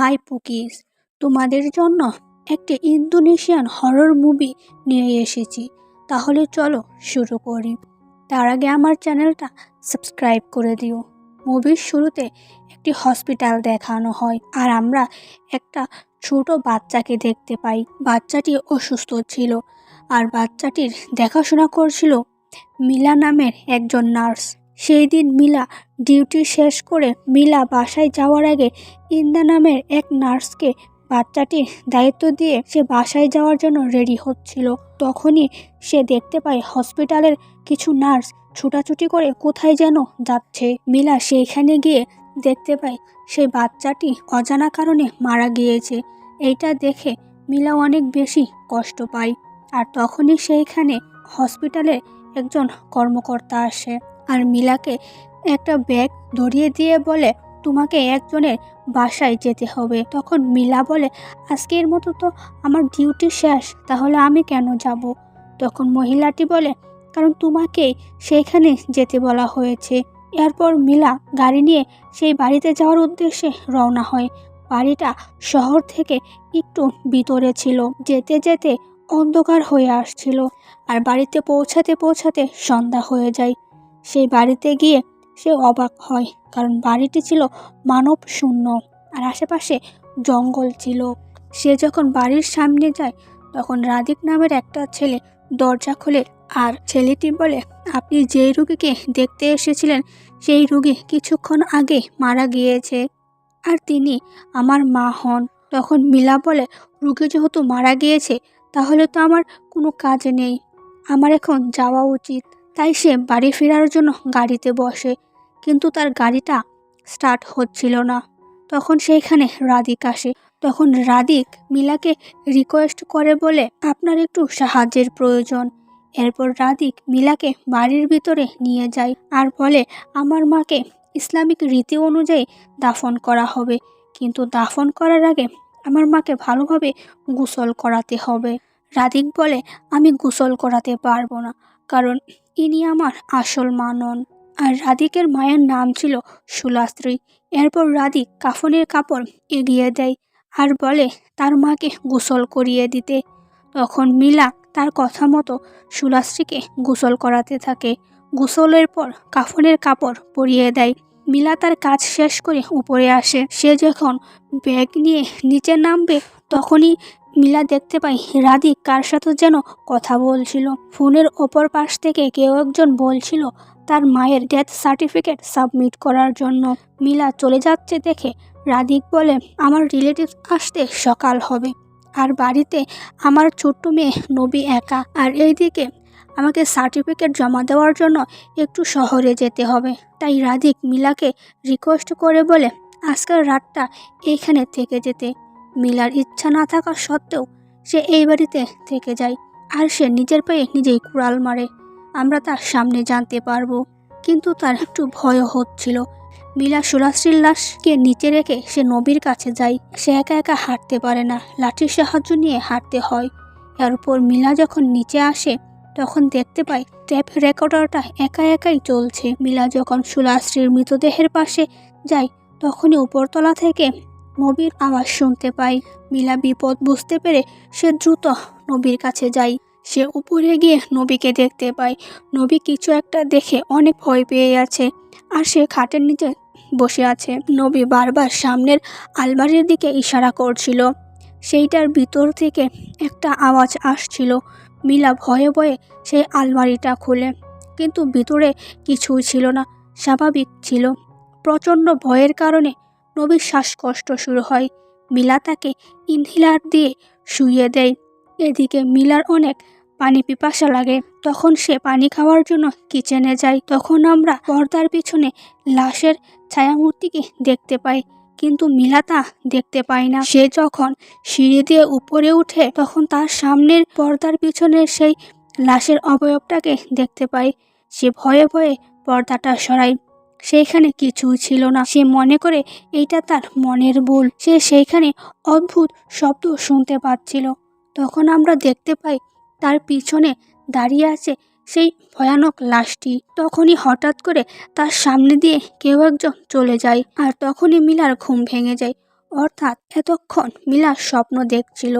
High পুকিস, তোমাদের জন্য একটি ইন্দোনেশিয়ান হরর মুভি নিয়ে এসেছি। তাহলে চলো শুরু করি। তার আগে আমার চ্যানেলটা সাবস্ক্রাইব করে দিও। মুভির শুরুতে একটি হসপিটাল দেখানো হয় আর আমরা একটা ছোট বাচ্চাকে দেখতে পাই। বাচ্চাটি অসুস্থ ছিল আর বাচ্চাটির দেখাশোনা করছিল মিলা নামের একজন নার্স। সেই দিন মিলা ডিউটি শেষ করে মিলা বাসায় যাওয়ার আগে ইন্দা নামের এক নার্সকে বাচ্চাটির দায়িত্ব দিয়ে সে বাসায় যাওয়ার জন্য রেডি হচ্ছিল। তখনই সে দেখতে পায় হসপিটালের কিছু নার্স ছুটাছুটি করে কোথায় যেন যাচ্ছে। মিলা সেইখানে গিয়ে দেখতে পায় সেই বাচ্চাটি অজানা কারণে মারা গিয়েছে। এইটা দেখে মিলা অনেক বেশি কষ্ট পায়। আর তখনই সেইখানে হসপিটালে একজন কর্মকর্তা আসে আর মিলাকে একটা ব্যাগ ধরিয়ে দিয়ে বলে, তোমাকে একজনের বাসায় যেতে হবে। তখন মিলা বলে, আজকের মতো তো আমার ডিউটি শেষ, তাহলে আমি কেন যাব? তখন মহিলাটি বলে, কারণ তোমাকেই সেইখানে যেতে বলা হয়েছে। এরপর মিলা গাড়ি নিয়ে সেই বাড়িতে যাওয়ার উদ্দেশ্যে রওনা হয়। বাড়িটা শহর থেকে একটু ভিতরে ছিল। যেতে যেতে অন্ধকার হয়ে আসছিল আর বাড়িতে পৌঁছাতে পৌঁছাতে সন্ধ্যা হয়ে যায়। সেই বাড়িতে গিয়ে সে অবাক হয়, কারণ বাড়িটি ছিল মানব শূন্য আর আশেপাশে জঙ্গল ছিল। সে যখন বাড়ির সামনে যায় তখন রাদিক নামের একটা ছেলে দরজা খোলে আর ছেলেটি বলে, আপনি যেই রুগীকে দেখতে এসেছিলেন সেই রুগী কিছুক্ষণ আগে মারা গিয়েছে আর তিনি আমার মা হন। তখন মিলা বলে, রুগী যেহেতু মারা গিয়েছে তাহলে তো আমার কোনো কাজ নেই, আমার এখন যাওয়া উচিত। তাই সে বাড়ি ফেরার জন্য গাড়িতে বসে, কিন্তু তার গাড়িটা স্টার্ট হচ্ছিল না। তখন সেইখানে রাদিক আসে। তখন রাদিক মিলাকে রিকোয়েস্ট করে বলে, আপনার একটু সাহায্যের প্রয়োজন। এরপর রাদিক মিলাকে বাড়ির ভিতরে নিয়ে যায় আর বলে, আমার মাকে ইসলামিক রীতি অনুযায়ী দাফন করা হবে, কিন্তু দাফন করার আগে আমার মাকে ভালোভাবে গোসল করাতে হবে। রাদিক বলে, আমি গোসল করাতে পারবো না, কারণ ইনি আমার আসল মা নন। আর রাদিকের মায়ের নাম ছিল সুলাস্ত্রী। এরপর রাদিক কাফনের কাপড় এগিয়ে দেয় আর বলে তার মাকে গোসল করিয়ে দিতে। তখন মিলা তার কথা মতো সুলাস্ত্রীকে গোসল করাতে থাকে। গোসলের পর কাফনের কাপড় পরিয়ে দেয়। মিলা তার কাজ শেষ করে উপরে আসে। সে যখন ব্যাগ নিয়ে নিচে নামবে তখনই মিলা দেখতে পাই রাদিক কার সাথে যেন কথা বলছিল। ফোনের অপর পাশ থেকে কেউ একজন বলছিল তার মায়ের ডেথ সার্টিফিকেট সাবমিট করার জন্য। মিলা চলে যাচ্ছে দেখে রাদিক বলে, আমার রিলেটিভ আসতে সকাল হবে আর বাড়িতে আমার ছোট্ট মেয়ে নবী একা, আর এইদিকে আমাকে সার্টিফিকেট জমা দেওয়ার জন্য একটু শহরে যেতে হবে। তাই রাদিক মিলাকে রিকোয়েস্ট করে বলে আজকের রাতটা এইখানে থেকে যেতে। মিলার ইচ্ছা না থাকা সত্ত্বেও সে এই বাড়িতে থেকে যায় আর সে নিজের পায়ে নিজেই কুড়াল মারে। আমরা তার সামনে জানতে পারবো, কিন্তু তার একটু ভয় হচ্ছিল। মিলা সুলাস্ত্রীর লাশকে নিচে রেখে সে নবীর কাছে যায়। সে একা একা হাঁটতে পারে না, লাঠির সাহায্য নিয়ে হাঁটতে হয়। এরপর মিলা যখন নিচে আসে তখন দেখতে পায় ট্যাপ রেকর্ডারটা একা একাই চলছে। মিলা যখন সুলাস্ত্রীর মৃতদেহের পাশে যায় তখনই উপরতলা থেকে নবীর আওয়াজ শুনতে পায়। মিলা বিপদ বুঝতে পেরে সে দ্রুত নবীর কাছে যায়। সে উপরে গিয়ে নবীকে দেখতে পায়। নবী কিছু একটা দেখে অনেক ভয় পেয়ে আছে আর সে খাটের নিচে বসে আছে। নবী বারবার সামনের আলমারির দিকে ইশারা করছিল। সেইটার ভিতর থেকে একটা আওয়াজ আসছিল। মিলা ভয়ে ভয়ে সেই আলমারিটা খুলে, কিন্তু ভিতরে কিছুই ছিল না, স্বাভাবিক ছিল। প্রচণ্ড ভয়ের কারণে নবীর শ্বাসকষ্ট শুরু হয়। মিলা তাকে ইনহেলার দিয়ে শুইয়ে দেয়। এদিকে মিলার অনেক পানি পিপাসা লাগে। তখন সে পানি খাওয়ার জন্য কিচেনে যায়। তখন আমরা পর্দার পিছনে লাশের ছায়ামূর্তিকে দেখতে পাই, কিন্তু মিলা তা দেখতে পায় না। সে যখন সিঁড়ি দিয়ে উপরে উঠে তখন তার সামনের পর্দার পিছনের সেই লাশের অবয়বটাকে দেখতে পায়। সে ভয়ে ভয়ে পর্দাটা সরায়। সেইখানে কিছুই ছিল না। সে মনে করে এইটা তার মনের ভুল। সে সেইখানে অদ্ভুত শব্দ শুনতে পাচ্ছিল। তখন আমরা দেখতে পাই তার পিছনে দাঁড়িয়ে আছে সেই ভয়ানক লাশটি। তখনই হঠাৎ করে তার সামনে দিয়ে কেউ একজন চলে যায় আর তখনই মিলার ঘুম ভেঙে যায়। অর্থাৎ এতক্ষণ মিলা স্বপ্ন দেখছিল,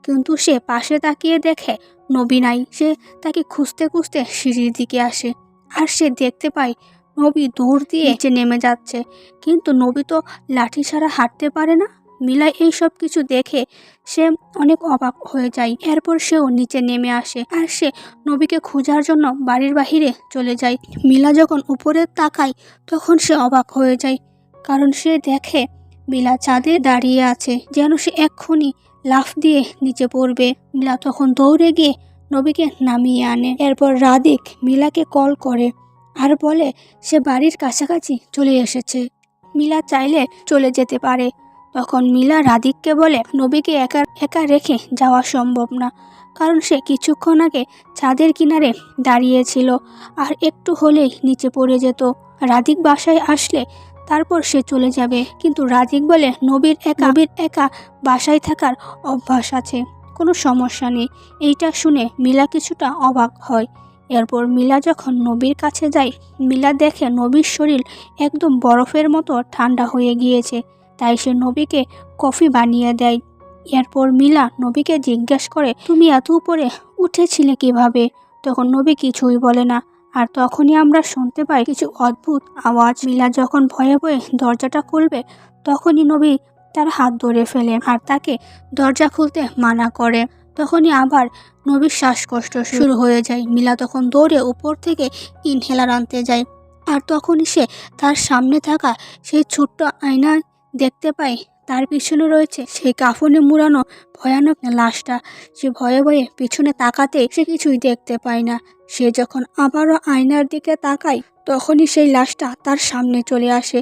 কিন্তু সে পাশে তাকিয়ে দেখে নবী নাই। সে তাকে খুঁজতে খুঁজতে সিঁড়ির দিকে আসে, আর সে দেখতে পায় নবী দৌড় দিয়ে নিচে নেমে যাচ্ছে, কিন্তু নবী তো লাঠি ছাড়া হাঁটতে পারে না। মিলা এই সব কিছু দেখে সে অনেক অবাক হয়ে যায়। এরপর সেও নিচে নেমে আসে, আর সে নবীকে খোঁজার জন্য বাড়ির বাহিরে চলে যায়। মিলা যখন উপরে তাকায় তখন সে অবাক হয়ে যায়, কারণ সে দেখে মিলা ছাদে দাঁড়িয়ে আছে, যেন সে এক্ষুনি লাফ দিয়ে নিচে পড়বে। মিলা তখন দৌড়ে গিয়ে নবীকে নামিয়ে আনে। এরপর রাদিক মিলাকে কল করে আর বলে সে বাড়ির কাছাকাছি চলে এসেছে, মিলা চাইলে চলে যেতে পারে। তখন মিলা রাদিককে বলে নবীকে একা একা রেখে যাওয়া সম্ভব না, কারণ সে কিছুক্ষণ আগে ছাদের কিনারে দাঁড়িয়েছিল, আর একটু হলেই নিচে পড়ে যেত। রাদিক বাসায় আসলে তারপর সে চলে যাবে, কিন্তু রাদিক বলে নবীর একা বাসায় থাকার অভ্যাস আছে, কোনো সমস্যা নেই। এইটা শুনে মিলা কিছুটা অবাক হয়। এরপর মিলা যখন নবীর কাছে যায়, মিলা দেখে নবীর শরীর একদম বরফের মতো ঠান্ডা হয়ে গিয়েছে, তাই সে নবীকে কফি বানিয়ে দেয়। এরপর মিলা নবীকে জিজ্ঞেস করে তুমি এত উপরে উঠেছিলে কিভাবে? তখন নবী কিছুই বলে না, আর তখনই আমরা শুনতে পাই কিছু অদ্ভুত আওয়াজ। মিলা যখন ভয়ে ভয়ে দরজাটা খুলবে, তখনই নবী তার হাত ধরে ফেলে আর তাকে দরজা খুলতে মানা করে। তখনই আবার নবীর শ্বাসকষ্ট শুরু হয়ে যায়। মিলা তখন দৌড়ে উপর থেকে ইনহেলার আনতে যায়, আর তখনই সে তার সামনে থাকা সেই ছোট্ট আয়না দেখতে পায়। তার পিছনে রয়েছে সেই কাফনে মুড়ানো ভয়ানক লাশটা। সে ভয়ে ভয়ে পিছনে তাকাতে সে কিছুই দেখতে পায় না। সে যখন আবারও আয়নার দিকে তাকায়, তখনই সেই লাশটা তার সামনে চলে আসে।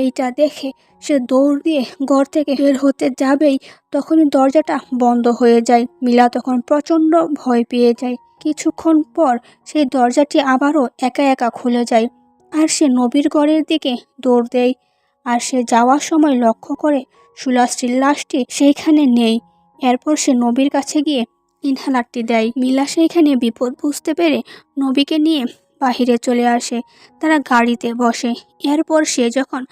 এইটা দেখে সে দৌড় দিয়ে ঘর থেকে বের হতে যাবেই, তখনই দরজাটা বন্ধ হয়ে যায়। মিলা তখন প্রচণ্ড ভয় পেয়ে যায়। কিছুক্ষণ পর সেই দরজাটি আবারও একা একা খুলে যায়, আর সে নবীর ঘরের দিকে দৌড় দেয়। আর সে যাওয়ার সময় লক্ষ্য করে সুলাস্ত্রীর লাশটি সেইখানে নেই। এরপর সে নবীর কাছে গিয়ে ইনহেলারটি দেয়। মিলা সেইখানে বিপদ বুঝতে পেরে নবীকে নিয়ে বাহিরে চলে আসে। তারা গাড়িতে বসে। এরপর সে যখন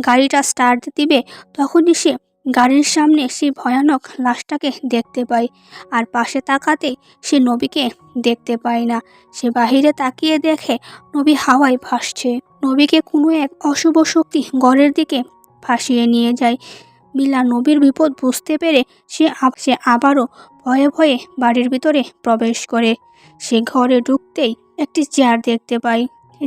গাড়িটা স্টার্ট দিবে, তখনই সে গাড়ির সামনে সেই ভয়ানক লাশটাকে দেখতে পায়, আর পাশে তাকাতেই সে নবীকে দেখতে পায় না। সে বাহিরে তাকিয়ে দেখে নবী হাওয়ায় ভাসছে। নবীকে কোনো এক অশুভ শক্তি ঘরের দিকে ভাসিয়ে নিয়ে যায়। মিলা নবীর বিপদ বুঝতে পেরে সে আবারও ভয়ে ভয়ে বাড়ির ভিতরে প্রবেশ করে। সে ঘরে ঢুকতেই একটি চেয়ার দেখতে পায়,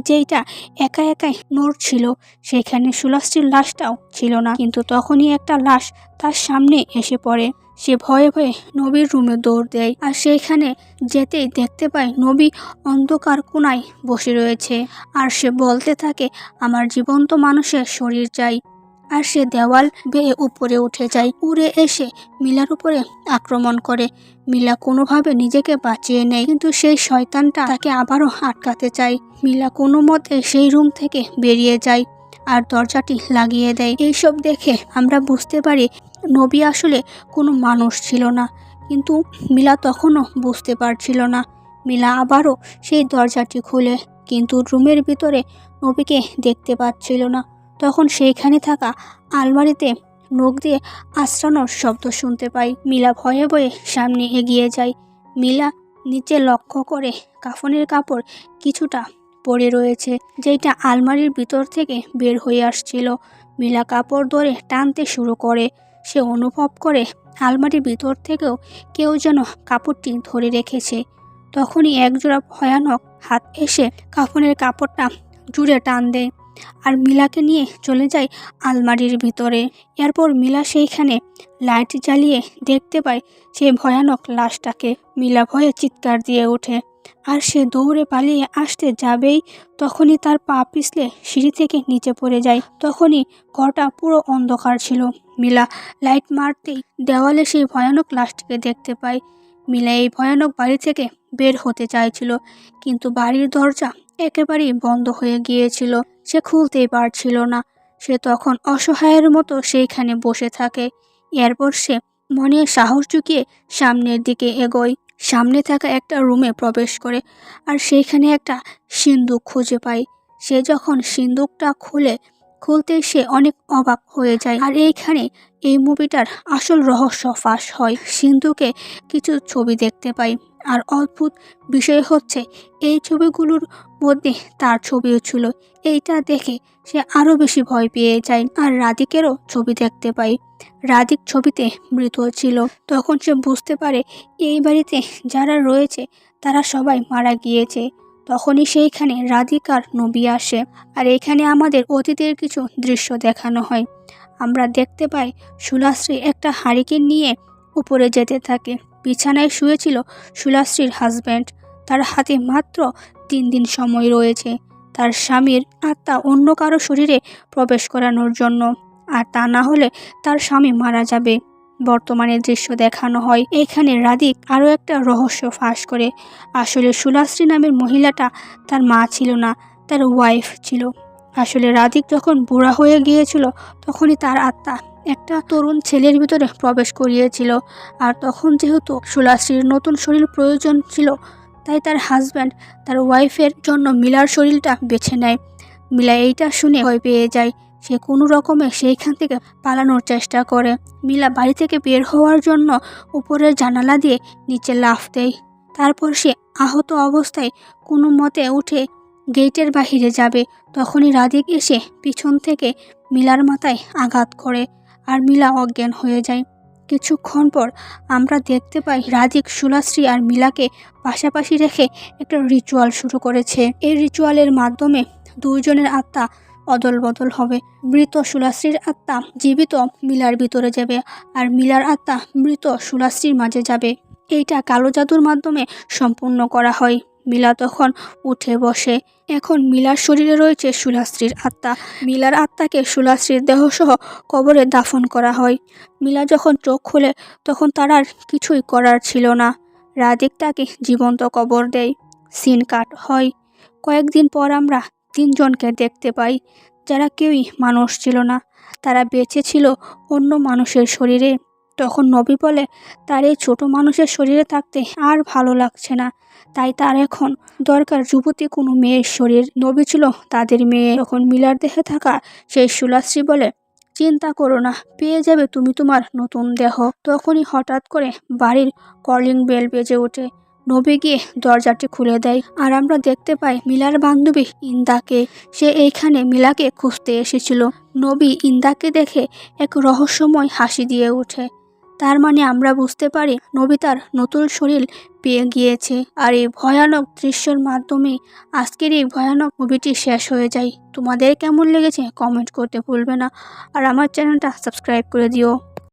যেটা একা একাই নড়ছিল। সেখানে সুলাস্ত্রীর লাশটাও ছিল না, কিন্তু তখনই একটা লাশ তার সামনে এসে পড়ে। সে ভয়ে ভয়ে নবীর রুমে দৌড় দেয়, আর সেইখানে যেতেই দেখতে পায় নবী অন্ধকার কোণায় বসে রয়েছে। আর সে বলতে থাকে আমার জীবন্ত মানুষের শরীর চাই। আর সে দেওয়াল বেয়ে উপরে উঠে যায়, উড়ে এসে মিলার উপরে আক্রমণ করে। মিলা কোনোভাবে নিজেকে বাঁচিয়ে নেয়, কিন্তু সেই শয়তানটা তাকে আবারও আটকাতে চায়। মিলা কোনো মতে সেই রুম থেকে বেরিয়ে যায় আর দরজাটি লাগিয়ে দেয়। এইসব দেখে আমরা বুঝতে পারি নবী আসলে কোনো মানুষ ছিল না, কিন্তু মিলা তখনও বুঝতে পারছিল না। মিলা আবারও সেই দরজাটি খুলে, কিন্তু রুমের ভিতরে নবীকে দেখতে পাচ্ছিল না। তখন সেইখানে থাকা আলমারিতে নখ দিয়ে আঁচড়ানোর শব্দ শুনতে পাই। মিলা ভয়ে ভয়ে সামনে এগিয়ে যায়। মিলা নিচে লক্ষ্য করে কাফনের কাপড় কিছুটা পড়ে রয়েছে, যেটা আলমারির ভিতর থেকে বের হয়ে আসছিল। মিলা কাপড় ধরে টানতে শুরু করে। সে অনুভব করে আলমারির ভিতর থেকেও কেউ যেন কাপড়টি ধরে রেখেছে। তখনই একজোড়া ভয়ানক হাত এসে কাফনের কাপড়টা জুড়ে টান দেয়, আর মিলাকে নিয়ে চলে যায় আলমারির ভিতরে। এরপর মিলা সেইখানে লাইট জ্বালিয়ে দেখতে পায় সেই ভয়ানক লাশটাকে। মিলা ভয়ে চিৎকার দিয়ে ওঠে, আর সে দৌড়ে পালিয়ে আসতে যাবেই, তখনই তার পা পিছলে সিঁড়ি থেকে নিচে পড়ে যায়। তখনই ঘরটা পুরো অন্ধকার ছিল। মিলা লাইট মারতেই দেওয়ালে সেই ভয়ানক লাশটিকে দেখতে পায়। মিলা এই ভয়ানক বাড়ি থেকে বের হতে চাইছিল, কিন্তু বাড়ির দরজা একেবারেই বন্ধ হয়ে গিয়েছিল। সে খুলতেই পারছিল না। সে তখন অসহায়ের মতো সেইখানে বসে থাকে। এরপর সে মনে সাহস জুগিয়ে সামনের দিকে এগোয়। সামনে থাকা একটা রুমে প্রবেশ করে, আর সেইখানে একটা সিন্দুক খুঁজে পায়। সে যখন সিন্দুকটা খুলতেই সে অনেক অবাক হয়ে যায়। আর এইখানে এই মুভিটার আসল রহস্য ফাঁস হয়। সিন্ধুকে কিছু ছবি দেখতে পাই, আর অদ্ভুত বিষয় হচ্ছে এই ছবিগুলোর মধ্যে তার ছবিও ছিল। এইটা দেখে সে আরও বেশি ভয় পেয়ে যায়। আর রাধিকেরও ছবি দেখতে পাই, রাধিক ছবিতে মৃত ছিল। তখন সে বুঝতে পারে এই বাড়িতে যারা রয়েছে তারা সবাই মারা গিয়েছে। তখনই সেইখানে রাধিকার নবী আসে, আর এখানে আমাদের অতীতের কিছু দৃশ্য দেখানো হয়। আমরা দেখতে পাই সুলাশ্রী একটা হারিকেন নিয়ে উপরে যেতে থাকে। বিছানায় শুয়েছিল সুলাশ্রীর হাজব্যান্ড। তার হাতে মাত্র 3 দিন সময় রয়েছে তার স্বামীর আত্মা অন্য কারো শরীরে প্রবেশ করানোর জন্য, আর তা না হলে তার স্বামী মারা যাবে। বর্তমানে দৃশ্য দেখানো হয়। এখানে রাধিক আরও একটা রহস্য ফাঁস করে। আসলে সুলাশ্রী নামের মহিলাটা তার মা ছিল না, তার ওয়াইফ ছিল। আসলে রাধিক যখন বুড়া হয়ে গিয়েছিল তখনই তার আত্মা একটা তরুণ ছেলের ভিতরে প্রবেশ করিয়েছিল। আর তখন যেহেতু সুলাশ্রীর নতুন শরীর প্রয়োজন ছিল, তাই তার হাজব্যান্ড তার ওয়াইফের জন্য মিলার শরীরটা বেছে নেয়। মিলা এইটা শুনে ভয় পেয়ে যায়। সে কোনো রকমে সেইখান থেকে পালানোর চেষ্টা করে। মিলা বাড়ি থেকে বের হওয়ার জন্য উপরের জানালা দিয়ে নিচে লাফ দেয়। তারপর সে আহত অবস্থায় কোনো মতে উঠে গেটের বাহিরে যাবে। তখনই রাধিক এসে পিছন থেকে মিলার মাথায় আঘাত করে, আর মিলা অজ্ঞান হয়ে যায়। কিছুক্ষণ পর আমরা দেখতে পাই রাধিক সুলাশ্রী আর মিলাকে পাশাপাশি রেখে একটা রিচুয়াল শুরু করেছে। এই রিচুয়ালের মাধ্যমে দুইজনের আত্মা অদল বদল হবে। মৃত সুলাশ্রীর আত্মা জীবিত মিলার ভিতরে যাবে, আর মিলার আত্মা মৃত সুলাশ্রীর মাঝে যাবে। এইটা কালো জাদুর মাধ্যমে সম্পূর্ণ করা হয়। মিলা তখন উঠে বসে। এখন মিলার শরীরে রয়েছে সুলাশ্রীর আত্মা। মিলার আত্মাকে সুলাশ্রীর দেহসহ কবরে দাফন করা হয়। মিলা যখন চোখ খুলে তখন তার আর কিছুই করার ছিল না। রাধিক তাকে জীবন্ত কবর দেয়। সিন কাট হয়। কয়েকদিন পর আমরা 3 জনকে দেখতে পাই যারা কেউই মানুষ ছিল না, তারা বেঁচে ছিল অন্য মানুষের শরীরে। তখন নবী বলে তার এই ছোট মানুষের শরীরে থাকতে আর ভালো লাগছে না, তাই তার এখন দরকার যুবতী কোনো মেয়ের শরীর। নবী ছিল তাদের মেয়ে। তখন মিলার দেহে থাকা সেই সুলাশ্রী বলে, চিন্তা করো না, পেয়ে যাবে তুমি তোমার নতুন দেহ। তখনই হঠাৎ করে বাড়ির কলিং বেল বেজে ওঠে। নবী গিয়ে দরজাটি খুলে দেয়, আর আমরা দেখতে পাই মিলার বান্ধবী ইন্দাকে। সে এইখানে মিলাকে খুঁজতে এসেছিল। নবী ইন্দাকে দেখে এক রহস্যময় হাসি দিয়ে ওঠে। তার মানে আমরা বুঝতে পারি নবী তার নতুন শরীর পেয়ে গিয়েছে। আর এই ভয়ানক দৃশ্যের মাধ্যমে আজকের এই ভয়ানক মুভিটি শেষ হয়ে যায়। তোমাদের কেমন লেগেছে কমেন্ট করতে ভুলবে না, আর আমার চ্যানেলটা সাবস্ক্রাইব করে দিও।